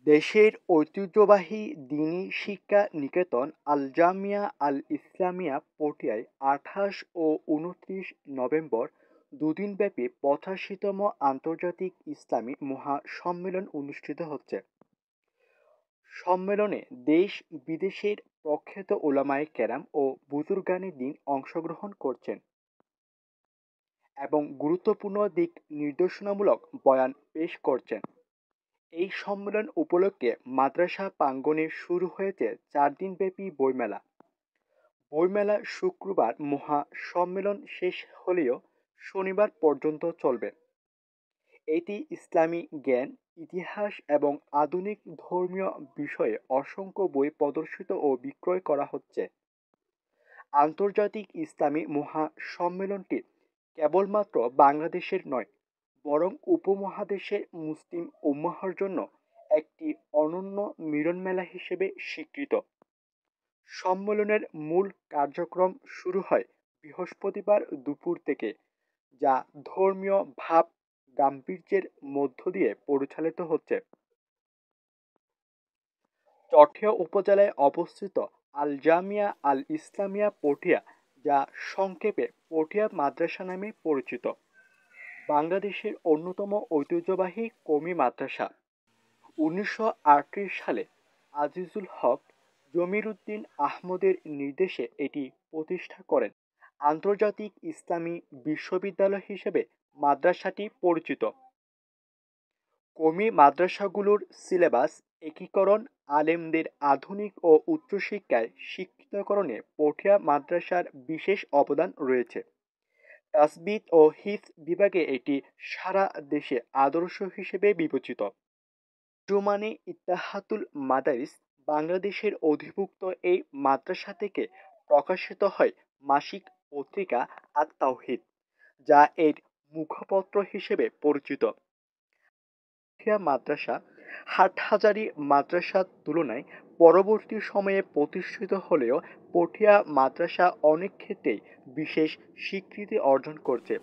দেশের ঐতিহ্যবাহী দ্বীনি শিক্ষা নিকেতন আল জামিয়া আল ইসলামিয়া পটিয়ায় ২৮ ও ২৯ নভেম্বর দুদিনব্যাপী ৮৫তম আন্তর্জাতিক ইসলামী মহাসম্মেলন অনুষ্ঠিত হচ্ছে। সম্মেলনে দেশ বিদেশের প্রখ্যাত ওলামায়ে কেরাম ও বুজুর্গানে দ্বীন অংশগ্রহণ করছেন এবং গুরুত্বপূর্ণ দিক নির্দেশনামূলক বয়ান পেশ করছেন। এই সম্মেলন উপলক্ষে মাদ্রাসা প্রাঙ্গণে শুরু হয়েছে ৪ দিনব্যাপী বইমেলা। বইমেলা শুক্রবার মহাসম্মেলন শেষ হলেও শনিবার পর্যন্ত চলবে। এটি ইসলামী জ্ঞান, ইতিহাস এবং আধুনিক ধর্মীয় বিষয়ে অসংখ্য বই প্রদর্শিত ও বিক্রয় করা হচ্ছে। আন্তর্জাতিক ইসলামী মহাসম্মেলনটি কেবলমাত্র বাংলাদেশের নয়, বরং উপমহাদেশের মুসলিম উম্মাহর জন্য একটি অনন্য মিলনমেলা হিসেবে স্বীকৃত। সম্মেলনের মূল কার্যক্রম শুরু হয় বৃহস্পতিবার দুপুর থেকে, যা ধর্মীয় ভাব গাম্ভীর্যের মধ্য দিয়ে পরিচালিত হচ্ছে। চঠিয়া উপজেলায় অবস্থিত আল জামিয়া আল ইসলামিয়া পটিয়া, যা সংক্ষেপে পটিয়া মাদ্রাসা নামে পরিচিত, বাংলাদেশের অন্যতম ঐতিহ্যবাহী কওমি মাদ্রাসা। ১৯৩৮ সালে আজিজুল হক জমির উদ্দিন আহমদের নির্দেশে এটি প্রতিষ্ঠা করেন। আন্তর্জাতিক ইসলামী বিশ্ববিদ্যালয় হিসেবে মাদ্রাসাটি পরিচিত। কওমি মাদ্রাসাগুলোর সিলেবাস একীকরণ, আলেমদের আধুনিক ও উচ্চশিক্ষায় শিক্ষিতকরণে পটিয়া মাদ্রাসার বিশেষ অবদান রয়েছে। তাসবিত ও হিফজ বিভাগে এটি সারা দেশে আদর্শ হিসেবে বিবেচিত। আঞ্জুমানে ইত্তেহাদুল মাদারিস বাংলাদেশের অধিভুক্ত এই মাদ্রাসা থেকে প্রকাশিত হয় মাসিক পত্রিকা আত-তাওহীদ, যা এর মুখপত্র হিসেবে পরিচিত। পটিয়া মাদ্রাসা হাটহাজারী মাদ্রাসার তুলনায় পরবর্তী সময়ে প্রতিষ্ঠিত হলেও পটিয়া মাদ্রাসা অনেক ক্ষেত্রেই বিশেষ স্বীকৃতি অর্জন করছে।